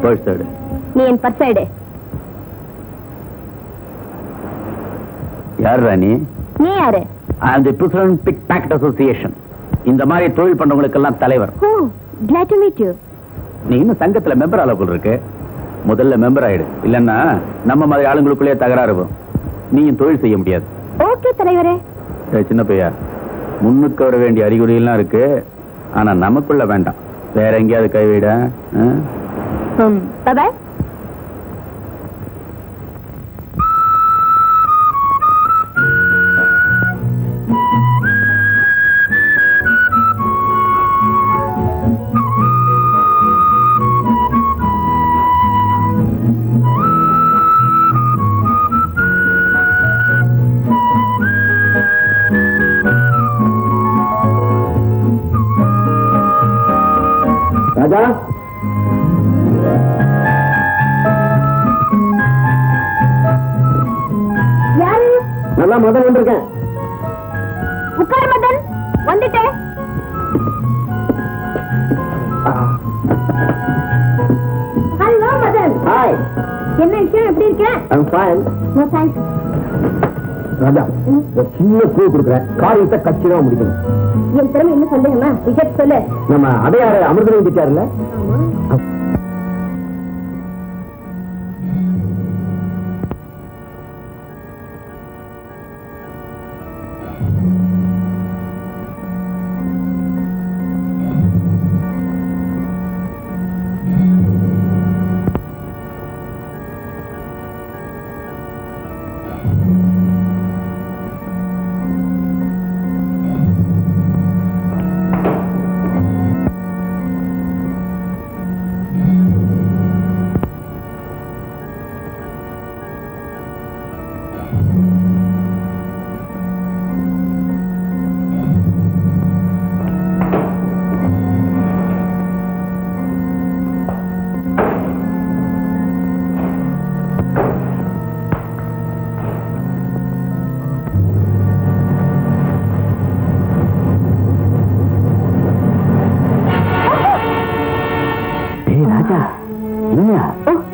Purse எடு. நீ என் purse எடு. யார் ராணி? நீ யாரு? I am the President Pickpocket Association. இந்த மாதிரி தொழில் பண்றவங்களுக்கெல்லாம் தலைவர். Oh, glad to meet you. நீ இன்னும் சங்கத்துல மெம்பர் ஆல போல இருக்கு. முதல்ல மெம்பர் ஆயிடு. இல்லன்னா நம்ம மாதிரி ஆளுங்களுக்குள்ளே தகராறு வரும். நீயும் தொழில் செய்ய முடியாது. ஓகே தலைவரே. சின்ன பையா, முன்னுக்கு வர வேண்டிய அறிகுறி எல்லாம் இருக்கு. ஆனா நமக்குள்ள வேண்டாம். வேற எங்கேயாவது கைவிட. பை. ராஜா, யாரு? நல்லா மதன் வந்திருக்கேன். உட்கார் மதன், வந்துட்டேன். ஹலோ மதன். ஹாய். என்ன விஷயம், எப்படி இருக்க? I'm fine. No thanks. ராஜா, ஒரு சின்ன கூ கொடுக்குறேன். காரியத்தை கச்சிதமா முடிக்கணும். என் திறமை என்ன சந்தேகமா? விஷயத்தை சொல்லு. நம்ம அடையாறு அமிர்தம் திட்டாருல,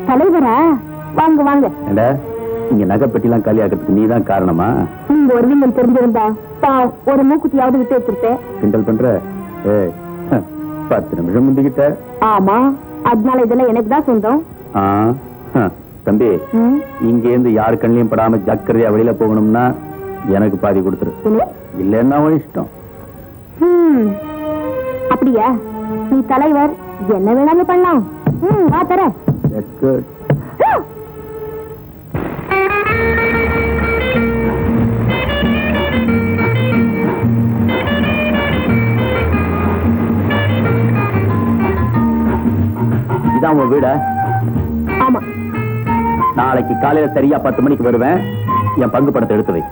தலைவரா? வாங்க வாங்க. இங்க நகைப்பெட்டிலாம் காலி ஆகிறதுக்கு நீதான் காரணமா? நீங்க ஒரு வீரம் தெரிஞ்சிருந்தா ஒரு மூக்குத்தியாவது விட்டு வச்சிருப்பேன். கிண்டல் பண்ற? 10 நிமிஷம் முந்திக்கிட்ட. ஆமா, அதனால இதெல்லாம் எனக்கு தான் சொந்தம். தம்பி, இங்க இருந்து யாரு கண்ணிலையும் படாம ஜாக்கிரதையா வெளியில போகணும்னா எனக்கு பாதி கொடுத்துரு. இல்லன்னா இஷ்டம். அப்படியா? நீ தலைவர், என்ன வேணாலும் பண்ணலாம். வா தர. That's good. இதான் உன் வீடா? ஆமா. நாளைக்கு காலையில சரியா 10 மணிக்கு வருவேன். என் பங்கு படத்தை எடுத்து வை.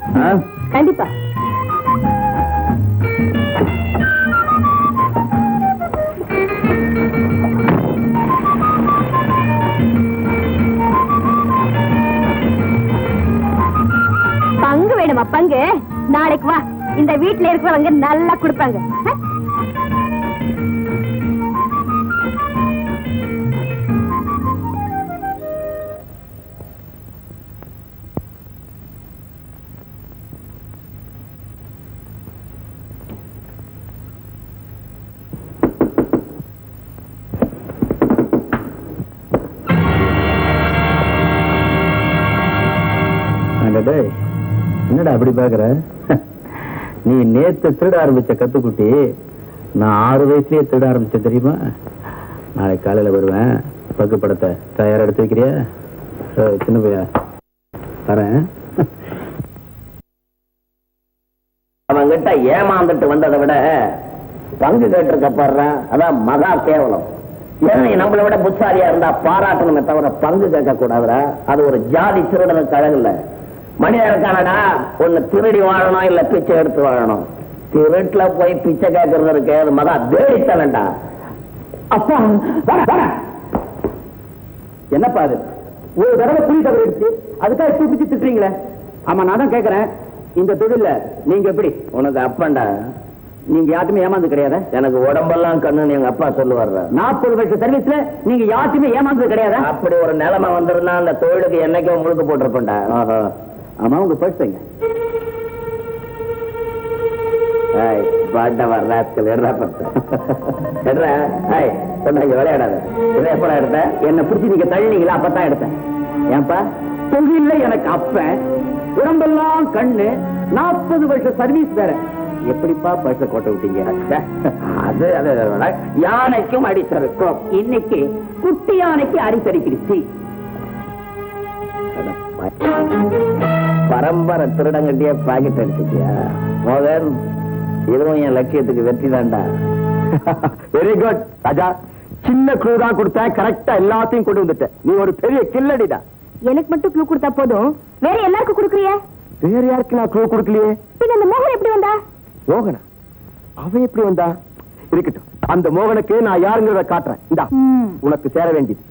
கண்டிப்பா. பங்கு வேணுமா? பங்கு நாளைக்கு வா. இந்த வீட்டுல இருக்கிறவங்க நல்லா கொடுப்பாங்க. என்னடா அப்படி பாக்குற? நீ நேத்து திருட ஆரம்பிச்ச கத்துக்குட்டி நான் 6 வயசுலயே திருட ஆரம்பிச்ச தெரியுமா? நாளைக்கு காலையில வருவேன். பங்கு படத்தை தயாரா எடுத்து வைக்கிறியா? சின்ன பையா வரேன். அவங்கிட்ட ஏமாந்துட்டு வந்ததை விட பங்கு கேட்டிருக்க பாடுறான், அதான் மகா கேவலம். ஏன்னா நம்மளை விட புத்தாரியா இருந்தா பாராட்டணுமே தவிர பங்கு கேட்க கூடாதுடா. அது ஒரு ஜாதி திருடனுக்கு அழகில்ல. மனிதனுக்கானடா ஒண்ணு திருடி வாழணும், இல்ல பிச்சை எடுத்து வாழணும். திருட்டுல போய் பிச்சை கேட்கறது இருக்கு, அது மகா தேடித்தலண்டா. அப்பா என்னப்பா அது? ஒரு தடவை புலி தவறிடுச்சு, அதுக்காக தூக்கி திட்டுறீங்களே? ஆமா, நான் தான் கேட்கறேன், இந்த தொழில நீங்க எப்படி? உனக்கு அப்பண்டா நீங்க யாருமே ஏமாந்து கிடையாது. எனக்கு உடம்பெல்லாம் கண்ணுன்னு எங்க அப்பா சொல்லுவாரு. 40 வருஷம் சர்வீஸ்ல நீங்க யாருமே ஏமாந்தது கிடையாது. அப்படி ஒரு நிலைமை வந்திருந்தா அந்த தொழிலுக்கு என்னைக்கோ முழுக்க போட்டிருப்பேன்டா. ஆமா, உங்க பர்ஸ் எங்க? விளையாடாத. எப்படா எடுத்த? என்ன பிடிச்சி நீங்க தள்ளினீங்களா? அப்பதான் எடுத்தேன். ஏன்பா தொழில எனக்கு அப்ப உடம்பெல்லாம் கண்ணு, 40 வருஷம் சர்வீஸ் வேற. எப்படிப்பா பர்ஸ கோட்டை விட்டீங்க? அது யானைக்கும் அடிசருக்கும். இன்னைக்கு குட்டி யானைக்கு அடிசரிக்கிடுச்சு. பரம்பரை திருடங்கட்டிய பாக்கெட் அடிச்சிட்டியா மோகன்? இதுவும் என் லட்சியத்துக்கு வெற்றி தான்டா. வெரி குட் ராஜா. சின்ன க்ளூ தான் கொடுத்தேன், கரெக்டா எல்லாத்தையும் கொண்டு வந்துட்டேன். நீ ஒரு பெரிய கில்லடிடா. எனக்கு மட்டும் க்ளூ கொடுத்தா போதும், வேற எல்லாருக்கும் கொடுக்குறியா? வேற யாருக்கு நான் க்ளூ கொடுக்கலையே. பின்ன அந்த மோகன் எப்படி வந்தா? மோகனா? அவன் எப்படி வந்தா? இருக்கட்டும், அந்த மோகனுக்கு நான் யாருங்கிறத காட்டுறேன். இந்தா உனக்கு சேர வேண்டியது.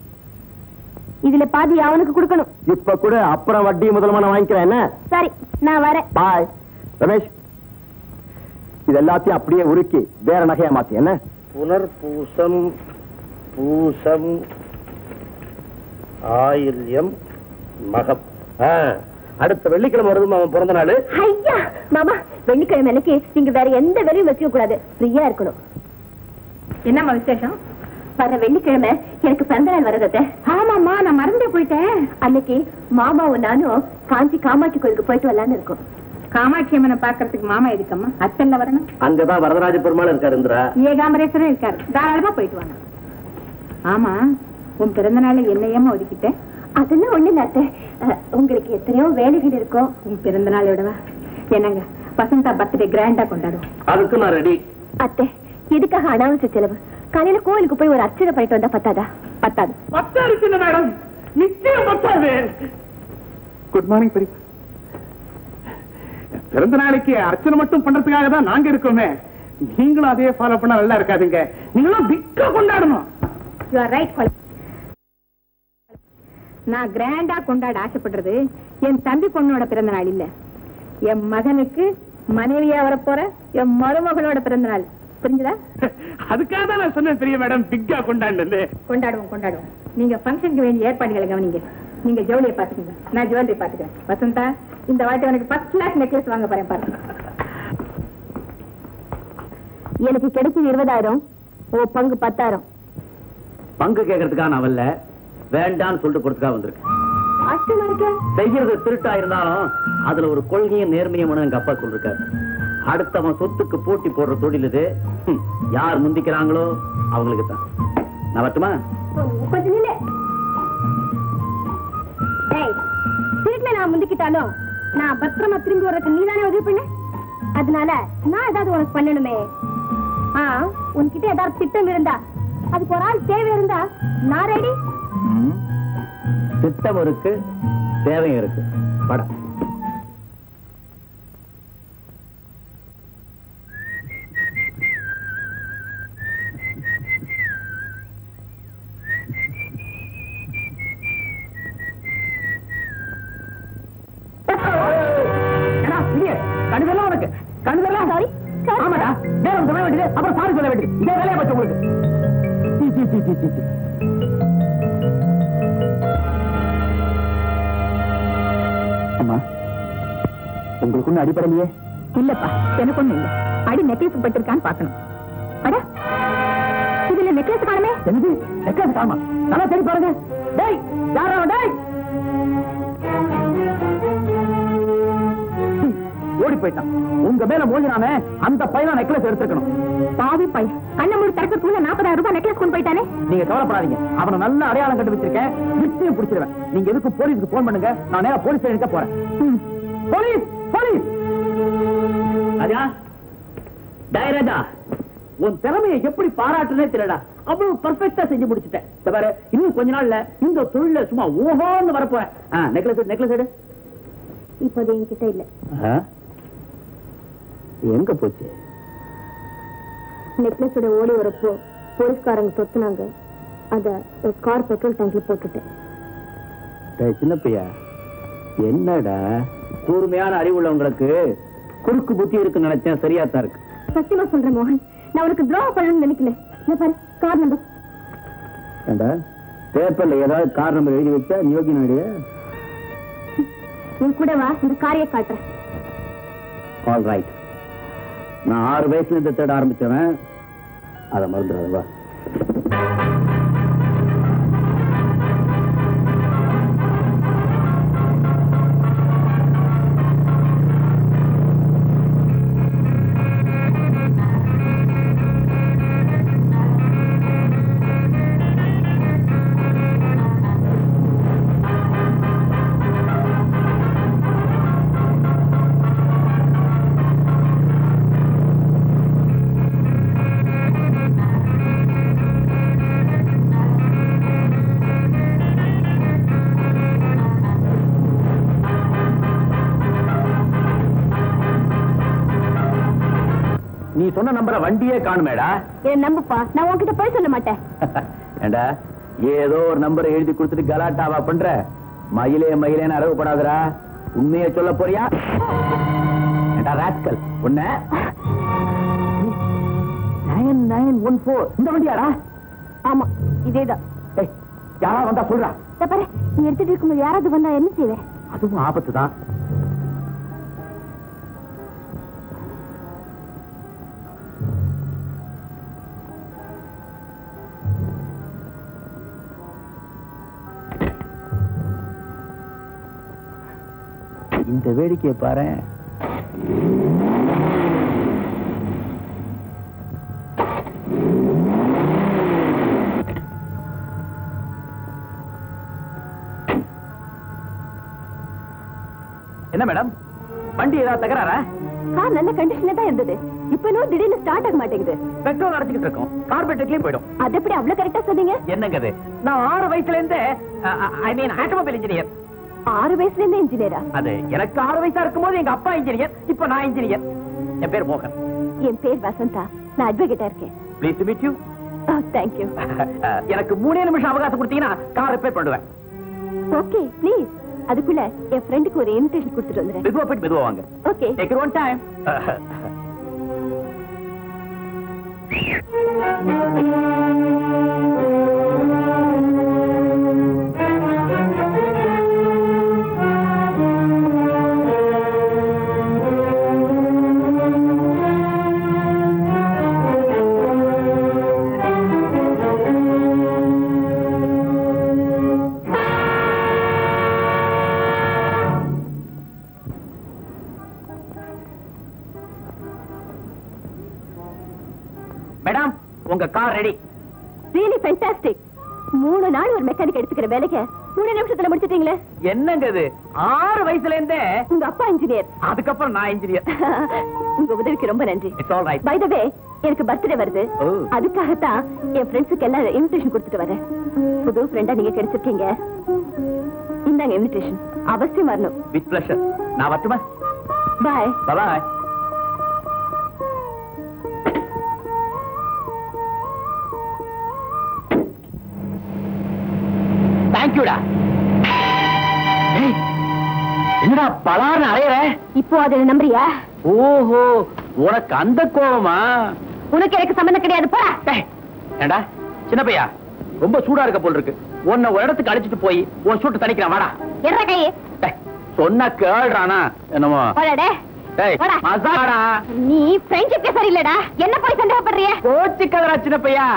இதுல பாதி அவனுக்கு கொடுக்கணும். இப்ப கூட அப்புறம் வட்டி முதலமா நான் வாங்கிக்கிறேன். என்ன? சரி, நான் வரேன். பாய் ரமேஷ். இது எல்லாத்தையும் அப்படியே உருக்கி வேற நகையா மாத்தி. என்ன? புனர்பூசம், பூசம், ஆயில்யம், மகம். அடுத்த வெள்ளிக்கிழமை வருது அவன் பிறந்த நாள். ஐயா மாமா, வெள்ளிக்கிழமை அன்னைக்கு நீங்க வேற எந்த வேலையும் வச்சுக்க கூடாது, ஃப்ரீயா இருக்கணும். என்னம்மா விசேஷம்? வர வெள்ளிக்கிழமை எனக்கு பிறந்த நாள் வருது. ஆமாம்மா, நான் மறந்தே போயிட்டேன். அன்னைக்கு மாமாவும் நானும் காஞ்சி காமாட்சி கோயிலுக்கு போயிட்டு வரலான்னு இருக்கோம். காமாட்சி அம்மனை பாக்குறதுக்கு மாமா எதுக்கம்மா? அத்தல்ல வரணும். அங்கதான் வரதராஜ பெருமாள் இருக்காரு. இந்திரா ஏகாம்பரேஸ்வரர் இருக்காரு. தாராளமா போயிட்டு வாங்க. ஆமா, உன் பிறந்த நாளை என்னையமா ஒதுக்கிட்டேன்? அதெல்லாம் ஒண்ணு இல்ல. உங்களுக்கு எத்தனையோ வேலைகள் இருக்கும். உன் பிறந்த நாள் விடவா? என்னங்க, வசந்தா பர்த்டே கிராண்டா கொண்டாடும். அதுக்கு நான் ரெடி. அத்தை, இதுக்காக அனாவசிய செலவு? காலையில கோயிலுக்கு போய் ஒரு அர்ச்சனை பண்ணிட்டு வந்தா பத்தாதா? பத்தாது. பத்தாது மேடம், நிச்சயம் பத்தாது. குட் மார்னிங் பெரியப்பா. பிறந்த நாளைக்கு அர்ச்சனை மட்டும் பண்றதுக்காக தான் நாங்க இருக்கோமே. நீங்களும் அதே ஃபாலோ பண்ணா நல்லா இருக்காதுங்க. நீங்களும் பிக்கா கொண்டாடணும். You are right. நான் கிராண்டா கொண்டாட ஆசைப்படுறது என் தம்பி பொண்ணோட பிறந்த நாள் இல்ல, என் மகனுக்கு மனைவியா வரப்போற என் மருமகளோட பிறந்த நாள். புரிஞ்சுதா? அதுக்காக தான் நான் சொன்னேன் பெரிய மேடம், பிக்கா கொண்டாடுன்னு. கொண்டாடுவோம் கொண்டாடுவோம். நீங்க ஃபங்க்ஷனுக்கு வேண்டிய ஏற்பாடுகளை கவனிங்க. நீங்க ஜவுளியை பாத்துக்கங்க, நான் ஜுவல்லரி பாத்துக்கிறேன். வசந்தா, இந்த வாட்டி உனக்கு 10 லாக் நெக்லஸ் வாங்க போறேன் பாருங்க. எனக்கு கிடைச்சது 20,000, ஓ பங்கு 10,000. பங்கு கேட்கறதுக்காக நான் வரல, வேண்டான்னு சொல்லிட்டு போறதுக்காக வந்திருக்கேன். ஆச்சரியமா இருக்கு. செய்யறது திருட்டா இருந்தாலும் அதுல ஒரு கொள்கையும் நேர்மையும் எங்க அப்பா சொல்லிருக்காரு. அடுத்தவன் சொத்துக்கு போட்டி போடுற தொழில் இது. யார் முந்திக்கிறாங்களோ அவங்களுக்கு தான். நான் வரட்டுமா? கொஞ்சம் நில்லு. திருட்டுல நான் முந்திக்கிட்டாலும் நான் பத்திரமா திரும்பி வர்றதுக்கு நீதானே உதவி பண்ண. அதனால நான் ஏதாவது உனக்கு பண்ணணுமே. உன்கிட்ட ஏதாவது திட்டம் இருந்தா, அதுக்கு ஒரு ஆள் தேவை இருந்தா நான் ரெடி. திட்டம் இருக்கு, தேவையும் இருக்கு. பட கண்டுதெல்லாம் உனக்கு கண்டுதெல்லாம். சாரி. ஆமாடா, நேரம் சொல்ல வேண்டியது, அப்புறம் சாரி சொல்ல வேண்டியது. இதே வேலையா போச்சு உங்களுக்கு. அம்மா, உங்களுக்கு ஒண்ணு அடிப்படலையே? இல்லப்பா, எனக்கு ஒண்ணு இல்ல. அடி நெக்லஸ் பட்டிருக்கான்னு பாக்கணும். அட, இதுல நெக்லஸ் காணுமே. என்னது நெக்லஸ் காணுமா? நல்லா சரி பாருங்க. டேய், யாரா டேய்? ஓடி போயிட்டான். உங்க மேல மோதினானே அந்த பையனா நெக்லஸ் எடுத்துக்கணும். பாவி பையன், கண்ண மூடி திறக்கிறதுக்குள்ள 40,000 ரூபாய் நெக்லஸ் கொண்டு போயிட்டானே. நீங்க கவலைப்படாதீங்க, அவனை நல்ல அடையாளம் கண்டு வச்சிருக்கேன். நிச்சயம் பிடிச்சிருவேன். நீங்க எதுக்கு போலீஸ்க்கு போன் பண்ணுங்க, நான் நேரா போலீஸ் ஸ்டேஷனுக்கு போறேன். Police police. ராஜா, டேய் ராஜா, உன் திறமையை எப்படி பாராட்டுனே தெரியடா. அவ்வளவு பர்ஃபெக்ட்டா செஞ்சு முடிச்சிட்டேன். பாரு, இன்னும் கொஞ்ச நாள்ல இந்த தொழில சும்மா ஓஹோன்னு வரப்போறேன். நெக்லஸ் நெக்லஸ் எடு. இப்போது என்கிட்ட இல்ல. எங்க போச்சு? நெக்லஸோட ஓடி வரப்போ போலீஸ்காரங்க தொத்துனாங்க. அத கார் பெட்ரோல் டேங்க்ல போட்டுட்டேன். சின்ன பையா, என்னடா கூர்மையான அறிவுள்ளவங்களுக்கு குறுக்கு புத்தி இருக்குன்னு நினைச்சேன். சரியா தான் இருக்கு. சத்தியமா சொல்றேன் மோகன், நான் உனக்கு துரோகம் பண்ணணும்னு நினைக்கல. இந்த பாரு கார் நம்பர். ஏண்டா பேப்பர்ல ஏதாவது கார் நம்பர் எழுதி வச்சா யோகி நாயுடு? உன் கூட வா, இந்த காரையை காட்டுறேன். All right. நான் 6 வயசுல இந்த தேட ஆரம்பிச்சவன், அதை மறந்துடாத. வா. நீ சொன்ன நம்பரை வண்டியே காணுமேடா. என்ன நம்புப்பா, நான் உன்கிட்ட போய் சொல்ல மாட்டேன். ஏண்டா ஏதோ ஒரு நம்பரை எழுதி கொடுத்துட்டு கலாட்டாவா பண்ற? மயிலே மயிலேன்னு அறவுப்படாதரா. உண்மையை சொல்ல போறியா? ஏண்டா ராஸ்கல், உன்ன 9914 இந்த வண்டியாடா? ஆமா, இதேதான். யாரா வந்தா சொல்றா. பாரு, நீ எடுத்துட்டு இருக்கும்போது யாராவது வந்தா என்ன செய்வேன்? அதுவும் ஆபத்து தான். இந்த வேடிக்கையை பாரு. என்ன மேடம், வண்டி ஏதாவது தகராறா? கார் நல்ல கண்டிஷன்ல தான் இருந்தது. இப்ப இன்னும் திடீர்னு ஸ்டார்ட் ஆக மாட்டேங்குது. பெட்ரோல் அடைச்சிட்டு இருக்கோம், கார்பரேட்டர்லயே போயிடும். அது எப்படி அவ்வளவு கரெக்டா சொன்னீங்க? என்னங்க நான் 6 வயசுல இருந்தே ஆட்டோமொபைல் இன்ஜினியர். 6 வயசுல இருந்தே இன்ஜினியரா? அது எனக்கு 6 வயசா இருக்கும்போது எங்க அப்பா இன்ஜினியர், இப்ப நான் இன்ஜினியர். என் பேர் மோகன். என் பேர் வசந்தா, நான் அட்வொகேட்டா இருக்கேன். Please to meet you. Thank you. எனக்கு 3 நிமிஷம் அவகாசம் கொடுத்தீங்கன்னா கார் ரிப்பேர் பண்ணுவேன். Okay please. அதுக்குள்ள என் ஃப்ரெண்டுக்கு ஒரு இன்விடேஷன் கொடுத்துட்டு வந்துறேன். மெதுவா போயிட்டு மெதுவா வாங்க. Okay. Take your own time. Madam, உங்க கார் ரெடி. Really fantastic. 3 நாள் ஒரு மெக்கானிக் எடுத்துக்கிற வேலைக்கு 3 நிமிஷத்துல முடிச்சிட்டீங்களே. என்னங்க இது? 6 வயசுல இருந்தே உங்க அப்பா இன்ஜினியர், அதுக்கப்புறம் நான் இன்ஜினியர். உங்க உதவிக்கு ரொம்ப நன்றி. It's all right. By the way, எனக்கு பர்த்டே வருது. Oh. அதுக்காகத்தான் என் ஃப்ரெண்ட்ஸுக்கு எல்லாம் இன்விடேஷன் கொடுத்துட்டு வரேன். புது ஃப்ரெண்டா நீங்க கிடைச்சிருக்கீங்க. இந்தாங்க இன்விடேஷன், அவசியம் வரணும். With pleasure. நான் வரட்டுமா? பாய். பாய். தேங்க்யூடா. என்னடா பலார்னு அலையற? இப்போ அது நம்புறியா? ஓஹோ, உனக்கு அந்த கோவமா? உனக்கு எனக்கு சம்பந்தம் கிடையாது, போடா. ஏண்டா சின்ன பையா, ரொம்ப சூடா இருக்க போல் இருக்கு. உன்னை ஒரு இடத்துக்கு அழைச்சிட்டு போய் உன் சூட்டு தணிக்கிறான். வாடா. எற கையே. சொன்ன கேள்றானா என்னமோ? போடா. மசாடா. நீ ஃப்ரெண்ட்ஷிப் சரியில்லடா. என்ன போய் சந்தேகப்படுறிய? கோச்சிக்கதரா சின்ன பையா.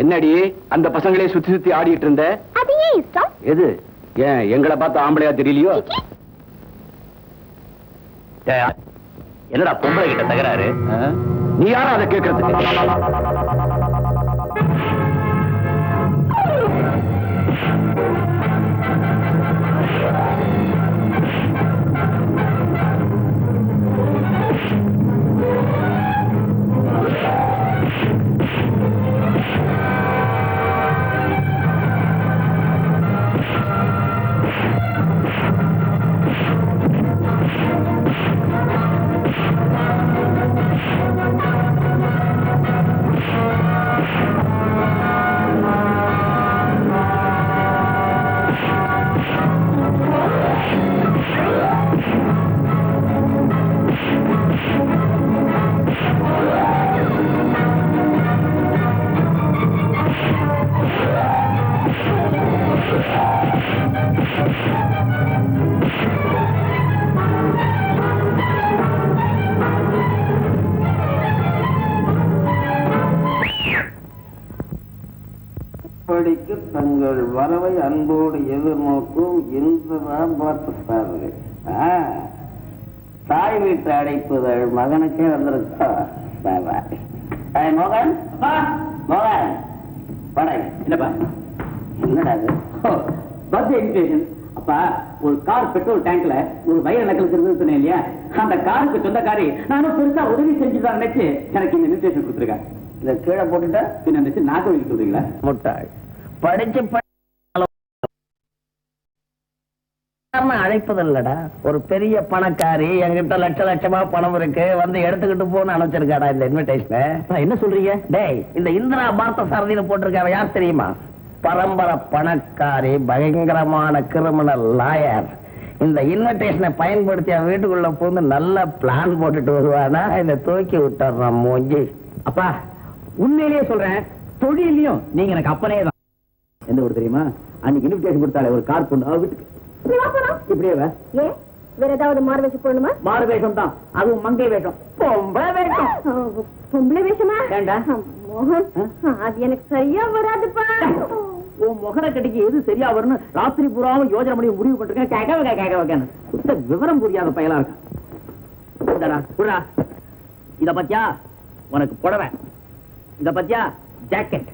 என்னடி அந்த பசங்களே சுத்தி சுத்தி ஆடிட்டு இருந்த? அது ஏன் இஷ்டம்? எது? ஏன் எங்களை பார்த்து ஆம்பளையா தெரியலையோ? என்னடா பொம்பளை கிட்ட தகராறு? நீ யாரும் அதை கேட்கறதுக்கு? தங்கள் வரவை அன்போடு எதிர்நோக்கும் பார்த்துட்டார்கள். தாய் வீட்டு அடைப்புதல் மகனுக்கே வந்திருக்கா? மோகன் மோகன் படை என்னப்பா? என்னடா பர்த்டே இன்விடேஷன். அப்பா, ஒரு கார் பெட்ரோல் டேங்க்ல ஒரு வயர் நகலுக்கு சொன்னேன் இல்லையா? அந்த காருக்கு சொந்தக்காரி நானும் பெருசா உதவி செஞ்சுதான் நினைச்சு எனக்கு இந்த இன்விடேஷன் கொடுத்துருக்கேன். இதை கீழே போட்டுட்டா பின்ன நினைச்சு நாக்கு வலிக்க சொல்றீங்களா? முட்டாள் படிச்சு அழைப்பதில்லடா. ஒரு பெரிய பணக்காரி என்கிட்ட லட்ச லட்சமா பணம் இருக்கு, வந்து எடுத்துக்கிட்டு போன்னு அனுப்பிச்சிருக்காடா இந்த இன்விடேஷனை. என்ன சொல்றீங்க? டேய், இந்த இந்திரா பார்த்த சாரதியில போட்டிருக்காவ யார் தெரியுமா? பரம்பரை பணக்காரி, பயங்கரமான கிரிமினல் லாயர். இந்த இன்விடேஷனை பயன்படுத்தி அவன் வீட்டுக்குள்ள போந்து நல்ல பிளான் போட்டுட்டு வருவானா இந்த தூக்கி விட்டுறான் மூஞ்சி. அப்பா, உண்மையிலேயே சொல்றேன், தொழிலையும் நீங்க எனக்கு அப்பனே தான். எந்த ஊர் தெரியுமா? அன்னைக்கு இன்விடேஷன் கொடுத்தாலே ஒரு கார் பொண்ணு வீட்டுக்கு இப்படியே வேற ஏதாவது மாறு வேஷம் போடணுமா? மாறு வேஷம் தான், அதுவும் மங்கை வேஷம். பொம்பளை வேஷம். பொம்பளை வேஷமா? ஏண்டா மோகன், அது எனக்கு சரியா வராதுப்பா. உன் முகர கட்டிக்கு எது சரியா வரும்னு ராத்திரி பூராவும் யோஜனை பண்ணி முடிவு பண்ணிருக்கேன். கேட்க வைக்கணும். சுத்த விவரம் புரியாத பயலா இருக்கா. இத பத்தியா உனக்கு புடவை, இத பத்தியா ஜாக்கெட்,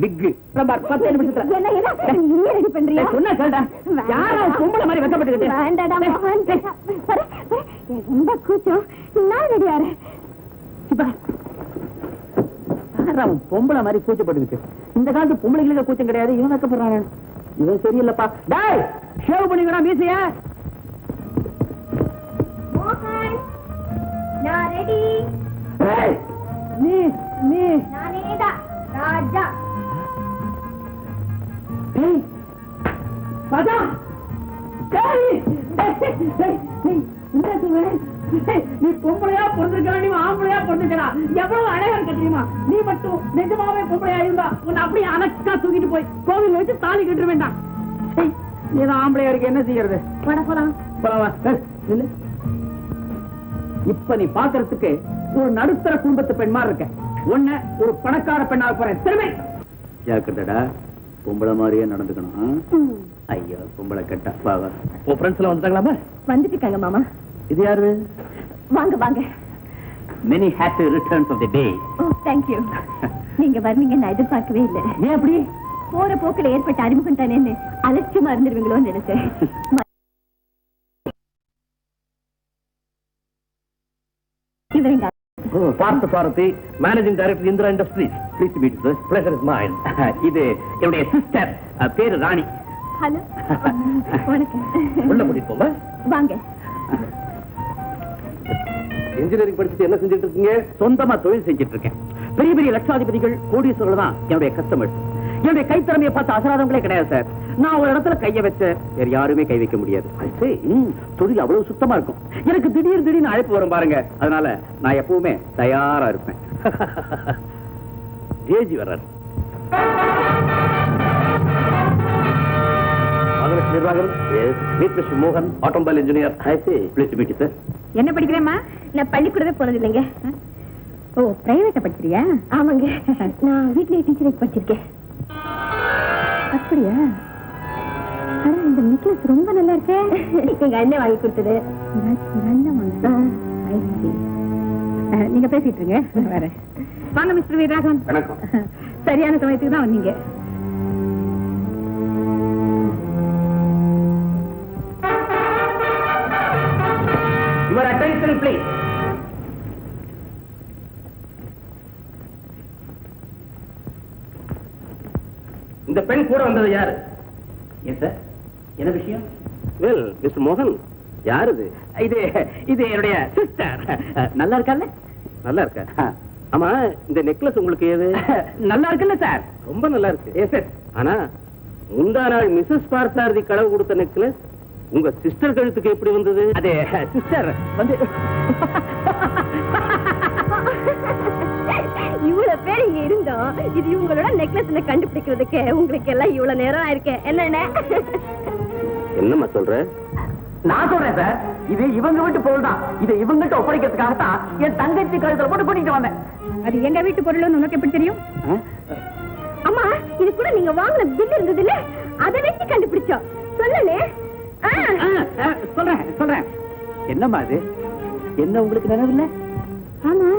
பிக் 10 நிமிஷத்துல என்ன என்ன நீ ரெடி பண்றியா? சொன்னா கேடா. யாரோ பொம்பளை மாதிரி வெக்கப்பட்டுக்கிட்டு. வேண்டாடா மோகன். ரொம்ப கூச்சம். நான் ரெடியாரு. அவன் பொம்பளை மாதிரி கூச்சப்பட்டுக்கிட்டு. இந்த காலத்து பொம்பளைங்களுக்கு கூச்சம் கிடையாது. இவன் வெக்கப்படுறான். இவன் சரியில்லப்பா. டேய் ஷேவ் பண்ணிக்கடா மீசையா. மோகன் நான் ரெடி. ஏய் நீ நானேடா ராஜா. ஏய் ராஜா. நீ பொம்பளையா பொறுத்திருக்கா, நீ ஆம்பளையா பொறுத்திருக்கா? எவ்வளவு அழகா இருக்க தெரியுமா? நீ மட்டும் நிஜமாவே பொம்பளையா இருந்தா உன்னை அப்படியே அனக்கா தூக்கிட்டு போய் கோவில் வச்சு தாலி கட்ட வேண்டாம். நீதான் ஆம்பளையா இருக்கு, என்ன செய்யறது? இப்ப நீ பாக்குறதுக்கு ஒரு நடுத்தர குடும்பத்து பெண் மாதிரி இருக்க. உன்ன ஒரு பணக்கார பெண்ணாக போறேன். திறமை ஜாக்கிரதடா, பொம்பளை மாதிரியே நடந்துக்கணும். ஐயோ பொம்பளை கட்டா. வா உன் ஃப்ரெண்ட்ஸ் எல்லாம் வந்துட்டாங்களாமா? வந்துட்டாங்க மாமா. இது யாரு? வாங்க வாங்க. Many happy returns of the day. O thank you. நீங்க வருவீங்க நான் எதிர்பார்க்கவே இல்லை. ஏன் அப்படி? போற போக்குல ஏற்பட்ட அறிமுகம் தானேன்னு அலட்சியமா இருந்துருவீங்களோன்னு நினைச்சேன். இவங்க Partha Sarathi, managing director Indira industries. Please meet you. Pleasure is mine. இது என்னுடைய சிஸ்டர், பேரு ராணி. ஹலோ வணக்கம். உள்ள கூட்டிட்டு போங்க. வாங்க. இன்ஜினியரிங் படிச்சுட்டு என்ன செஞ்சுட்டு இருக்கீங்க? சொந்தமா தொழில் செஞ்சுட்டு இருக்கேன். பெரிய பெரிய லட்சாதிபதிகள் கோடீஸ்வரர்கள் தான் என்னுடைய கஸ்டமர்ஸ். என்னுடைய கைத்திறமையை பார்த்து அசராதவங்களே கிடையாது சார். நான் ஒரு இடத்துல கைய வச்ச வேற யாருமே கை வைக்க முடியாது. தொழில் அவ்வளவு சுத்தமா இருக்கும். எனக்கு திடீர்னு அழைப்பு வரும் பாருங்க. அதனால நான் எப்பவுமே தயாரா இருப்பேன். ஜேஜி வர்றாரு. மோகன், ஆட்டோமொபைல் இன்ஜினியர். சார் என்ன படிக்கிறேம்மா? நான் பள்ளிக்கூடவே போனது இல்லைங்க. ஓ பிரைவேட்டா படிக்கிறியா? ஆமாங்க. நான் வீட்லயே டீச்சருக்கு படிச்சிருக்கேன். அப்படியா? இந்த நெக்லஸ் ரொம்ப நல்லா இருக்கே. எங்க அண்ணன் வாங்கி கொடுத்தது. நீங்க பேசிட்டு இருங்க. வேற வாங்க மிஸ்டர் வீரராகவன். வணக்கம். சரியான சமயத்துக்கு தான் வந்தீங்க. Your attention please. இந்த பெண் கூட வந்தது யாரு? ஏன் சார், என்ன விஷயம்? வெல் மிஸ்டர் மோகன், யார் இது? இது என்னுடைய சிஸ்டர். நல்லா இருக்கல்ல? நல்லா இருக்கா? ஆமா, இந்த நெக்லஸ் உங்களுக்கு ஏது? நல்லா இருக்குல்ல சார்? ரொம்ப நல்லா இருக்கு. ஏ சார், ஆனா முந்தா நாள் மிஸ்ஸஸ் பார்த்தாரதி களவு கொடுத்த நெக்லஸ் உங்க சிஸ்டர் கழுத்துக்கு எப்படி வந்தது? அது சிஸ்டர் வந்து இவ்வளவு பேர் இங்க இருந்தோம். இது இவங்களோட நெக்லஸ் கண்டுபிடிக்கிறதுக்கு உங்களுக்கு எல்லாம் இவ்வளவு நேரம் ஆயிருக்கு. என்னம்மா சொல்ற? நான் சொல்றேன் சார், இது இவங்க வீட்டு பொருள் தான். இதை இவங்கிட்ட ஒப்படைக்கிறதுக்காகத்தான் என் தங்கச்சி கழுத்துல போட்டு கூட்டிட்டு வந்தேன். அது எங்க வீட்டு பொருள் உனக்கு எப்படி தெரியும்? அம்மா, இது கூட நீங்க வாங்கின பில் இருந்தது இல்ல, அதை வச்சு கண்டுபிடிச்சோம். சொல்லலே. சொல்றேன். என்னம்மா அது? என்ன உங்களுக்கு நினைவில்லை? ஆமா,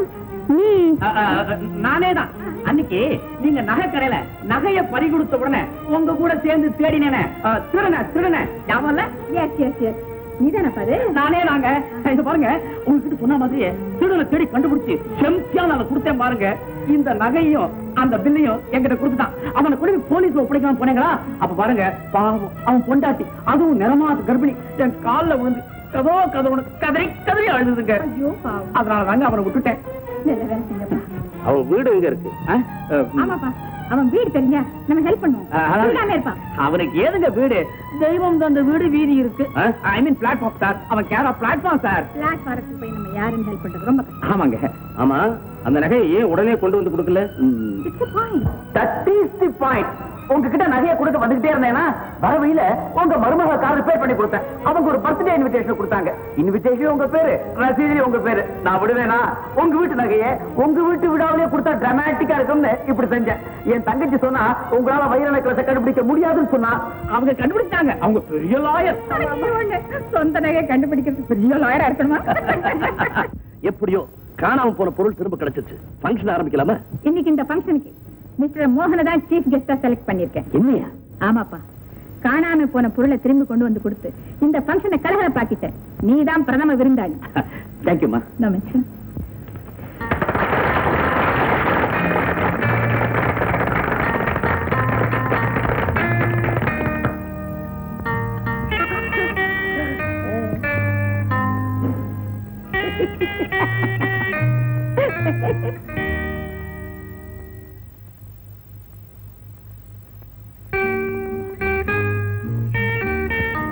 நானேதான். அன்னைக்கு நீங்க நகை கடையில நகைய பறி கொடுத்த உடனே உங்க கூட சேர்ந்து தேடினேன். திருடன ஞாபகம் இல்ல? நீதான பாரு. நானே நாங்க இது பாருங்க, உங்ககிட்ட சொன்ன மாதிரியே திருடனை தேடி கண்டுபிடிச்சு செம்சியா நான் கொடுத்தேன் பாருங்க. இந்த நகையும் அந்த பில்லையும் என்கிட்ட கொடுத்துட்டான். அவனை கூட போலீஸ்ல ஒப்படைக்கலாம் போனீங்களா? அப்ப பாருங்க, பாவம் அவன் பொண்டாட்டி, அதுவும் நிறமாச கர்ப்பிணி, என் காலில் விழுந்து கதறி அழுதுங்க. அதனால தாங்க அவனை விட்டுட்டேன். அவன் வீடு எங்க இருக்கு? ஆமாப்பா, அவன் வீடு தெரிஞ்சா நம்ம ஹெல்ப் பண்ணுவோம். அவனுக்கு ஏதுங்க வீடு? தெய்வம் தந்த வீடு வீதி இருக்கு. ஐ மீன் பிளாட்ஃபார்ம் சார். அவன் கேரா பிளாட்ஃபார்ம் சார். பிளாட்ஃபார்முக்கு போய் நம்ம யாரும் ஹெல்ப் பண்றது ரொம்ப கஷ்டம். ஆமாங்க. ஆமா, அந்த நகையை ஏன் உடனே கொண்டு வந்து கொடுக்கல? That is the point. உங்ககிட்ட நகையை கொடுக்க வந்துகிட்டே இருந்தேன்னா வர வழியில உங்க மருமக கார் ரிப்பேர் பண்ணி கொடுத்தேன். அவங்க ஒரு பர்த்டே இன்விடேஷன் கொடுத்தாங்க. இன்விடேஷன் உங்க பேரு, ரசீது உங்க பேரு. நான் விடுவேனா? உங்க வீட்டு நகையை உங்க வீட்டு விடாவிலே கொடுத்தா டிராமாட்டிக்கா இருக்கும்னு இப்படி செஞ்சேன். என் தங்கச்சி சொன்னா உங்களால வைர நெக்லஸை கண்டுபிடிக்க முடியாதுன்னு சொன்னா அவங்க கண்டுபிடிச்சாங்க. அவங்க பெரிய லாயர். சொந்த நகையை கண்டுபிடிக்கிறது பெரிய லாயரா இருக்கணுமா? எப்படியோ காணாம போன பொருள் திரும்ப கிடைச்சிச்சு. ஃபங்க்ஷன் ஆரம்பிக்கலாமா? இன்னைக்கு இந்த ஃபங்க்ஷனுக்கு மிஸ்டர் மோகனை தான் சீஃப் கெஸ்டா செலக்ட் பண்ணிருக்கேன். என்னையா? ஆமாப்பா, காணாம போன பொருளை திரும்பி கொண்டு வந்து கொடுத்து இந்த ஃபங்க்ஷனை கலகலப்பாக்கிட்ட. நீதான் பிரதம விருந்தாளி. தேங்க்யூமா. No mention.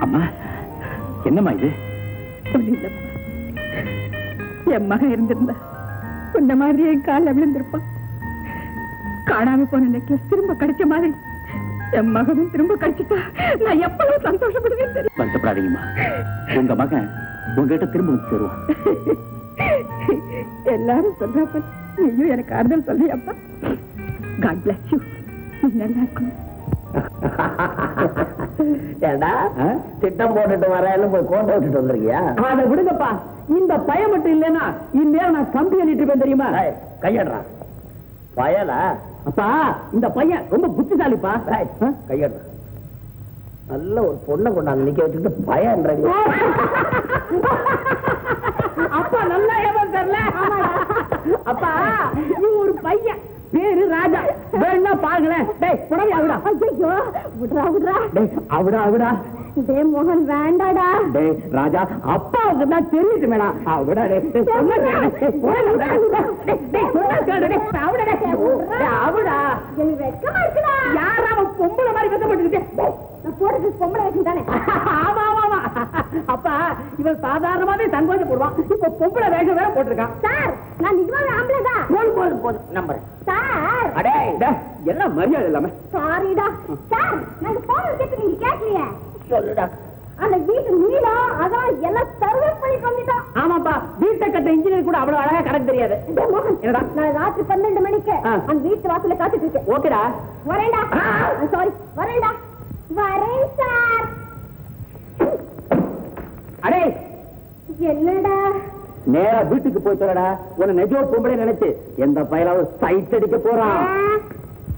அம்மா, என்னம்மா இது? என் மகன் இருந்திருந்தா இந்த மாதிரி என் காலில் விழுந்திருப்பான். காணாம போன நெக்லஸ் திரும்ப கிடைச்ச மாதிரி என் மகனும் திரும்ப கிடைச்சிட்டா நான் எப்பவும் சந்தோஷப்படுவேன். வருத்தப்படாதீங்கம்மா, உங்க மகன் உங்ககிட்ட திரும்ப வந்து சேருவான். எல்லாரும் சொல்றப்ப நீயும் எனக்கு ஆறுதல் சொல்றியப்பா. God bless you. நீ நல்லா இருக்கணும். ஏண்டா திட்டம் போட்டுட்டு வரேன்னு போய் கோட்டை விட்டுட்டு வந்திருக்கியா? அதை விடுங்கப்பா, இந்த பையன் மட்டும் இல்லைன்னா இந்நேரம் நான் கம்பி அள்ளிட்டு இருப்பேன் தெரியுமா? கையடுறா. பயலா? அப்பா, இந்த பையன் ரொம்ப புத்திசாலிப்பா. கையடுறா. நல்ல ஒரு பொண்ணை கொண்டாந்து நிக்க வச்சுக்கிட்டு பயன்ற. அப்பா நல்லா ஏன் தெரியல. அப்பா, நீ ஒரு பையன், பேரு ராஜா. வேணா பாருங்களேன். டேய் புடவை அவுடா. ஐயோ, விடுறா விடுறா. டேய் அவுடா அவுடா. டேய் மோகன் வேண்டாடா. டேய் ராஜா, அப்பாவுக்கு தான் தெரியுது மேடம். அவுடா. டேய் சொன்னா அவுடா. எனக்கு வெட்கமா இருக்குடா. யாரா அவன் பொம்பளை மாதிரி வெக்கப்பட்டுக்கிட்டே? நான் போறது பொம்பளை வேஷம் தானே. ஆமா ஆமா ஆமா. அப்பா, இவன் சாதாரணமாவே சங்கோஜம் போடுவான், இப்ப பொம்பளை வேஷம் வேற போட்டிருக்கான். சார், நான் நிஜமாவே ஆம்பளை தான். போதும் நம்புறேன். சார், அடே என்ன மரியாதை இல்லாம. சாரிடா. சார், நாங்க போன கேட்டு நீங்க கேட்கலையே. சொல்லுடா. அந்த வீட்டு நீளம் அதான் எல்லாம் சர்வே பண்ணிட்டு வந்துட்டோம். ஆமாப்பா, வீட்டை கட்ட இன்ஜினியர் கூட அவ்வளவு அழகா கணக்கு தெரியாது. என்னடா? நான் ராத்திரி 12 மணிக்கு அந்த வீட்டு வாசல்ல காத்துட்டு இருக்கேன். ஓகேடா. வரேன்டா. சாரி, வரேன்டா. வரேன் சார். அடே என்னடா? நேரா வீட்டுக்கு போய் சொல்லடா. உன்னை நெஜோ பொம்பளை நினைச்சு எந்த பயலாவது சைட் அடிக்க போறான்.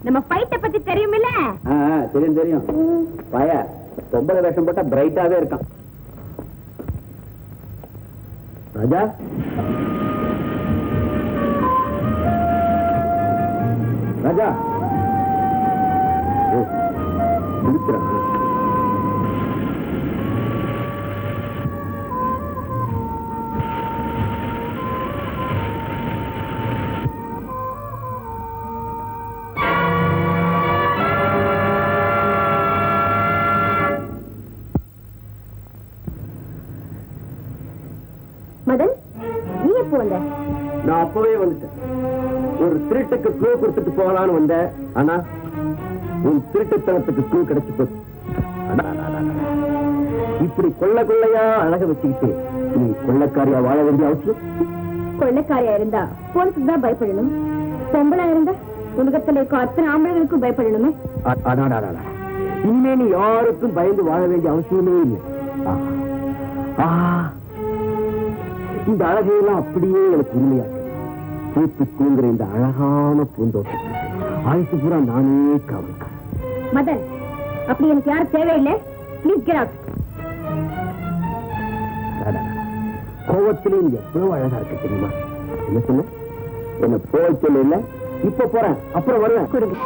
நம்ம ஃபைட்ட பத்தி தெரியுமில்ல? தெரியும் தெரியும். பய பொம்பளை வேஷம் போட்டா பிரைட்டாவே இருக்கான். ராஜா, ராஜா இருக்கிறான். மதன், நீ எப்போ வந்த? நான் அப்பவே வந்துட்டேன். ஒரு திருட்டுக்கு க்ளூ கொடுத்துட்டு போகலான்னு வந்தேன். ஆனா உன் திருட்டுத்தனத்துக்கு க்ளூ கிடைச்சு போச்சு. இப்படி கொள்ளையா அழக வச்சுக்கிட்டு நீ கொள்ளைக்காரியா வாழ வேண்டிய அவசியம்? கொள்ளைக்காரியா இருந்தா போலீஸுக்கு தான் பயப்படணும். பொம்பளை இருந்தா உலகத்துல இருக்க அத்தனை ஆம்பளைகளுக்கும் பயப்படணுமே. இனிமே நீ யாருக்கும் பயந்து வாழ வேண்டிய அவசியமே இல்லை. இந்த அழகையெல்லாம் அப்படியே எனக்கு உண்மையாக்கு. பூத்து தூங்குற இந்த அழகான பூந்தோட்டம் ஆயுசு பூரா நானே காவல்காரன். மதன், அப்படி எனக்கு யாரும் தேவையில்லை. Please get out. கோவத்திலே நீ எவ்வளவு அழகா இருக்கு தெரியுமா? என்ன சொன்ன? என்ன போய் சொல்ல இல்ல, இப்ப போறேன், அப்புறம் வருவேன். கொடுங்க.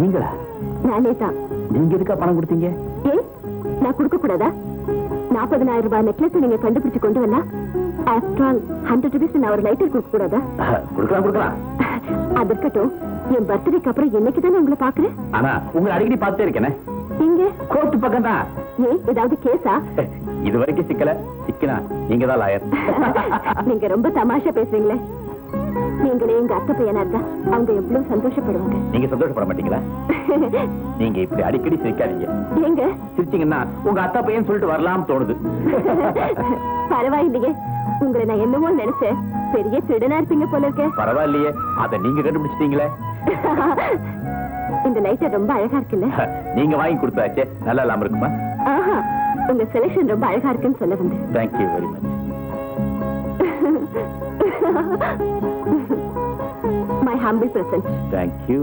நீங்களா? நானே தான். நீங்க எதுக்கா பணம் கொடுத்தீங்க? ஏய், நான் கொடுக்க கூடாதா? 40,000 ரூபாய் நெக்லஸ் நீங்க கண்டுபிடிச்சு கொண்டு வந்தா ஆஃப்டர் ஆல் 100 rupees நான் ஒரு லைட்டர் கொடுக்க கூடாதா? கொடுக்கலாம். அது இருக்கட்டும், என் பர்த்டேக்கு அப்புறம் என்னைக்கு தானே உங்களை பாக்குறேன்? ஆனா உங்களை அடிக்கடி பார்த்தே இருக்கேனே. இங்க கோர்ட்டு பக்கம் தான். ஏன், ஏதாவது கேஸா? இது வரைக்கும் சிக்கனா நீங்க தான் லாயர். நீங்க ரொம்ப தமாஷா பேசுறீங்களே. நீங்களே எங்க அத்தை பையனா இருந்தா அவங்க எவ்வளவு சந்தோஷப்படுவாங்க. நீங்க சந்தோஷப்பட மாட்டீங்களா? நீங்க இப்படி அடிக்கடி சிரிக்காதீங்க. எங்க சிரிச்சீங்கன்னா உங்க அத்தா பையன் சொல்லிட்டு வரலாம் தோணுது. பரவாயில்லையே, உங்களை நான் என்னமோ நினைச்சேன். பெரிய திருடனா இருப்பீங்க போல இருக்க. பரவாயில்லையே, அத நீங்க கண்டுபிடிச்சிட்டீங்களே. இந்த லைட்டர் ரொம்ப அழகா இருக்குல்ல? நீங்க வாங்கி கொடுத்தாச்சே, நல்லா இல்லாம இருக்குமா? ஆஹா, உங்க செலக்ஷன் ரொம்ப அழகா இருக்குன்னு சொல்ல வந்தேன். Thank you very much. My humble present. Thank you.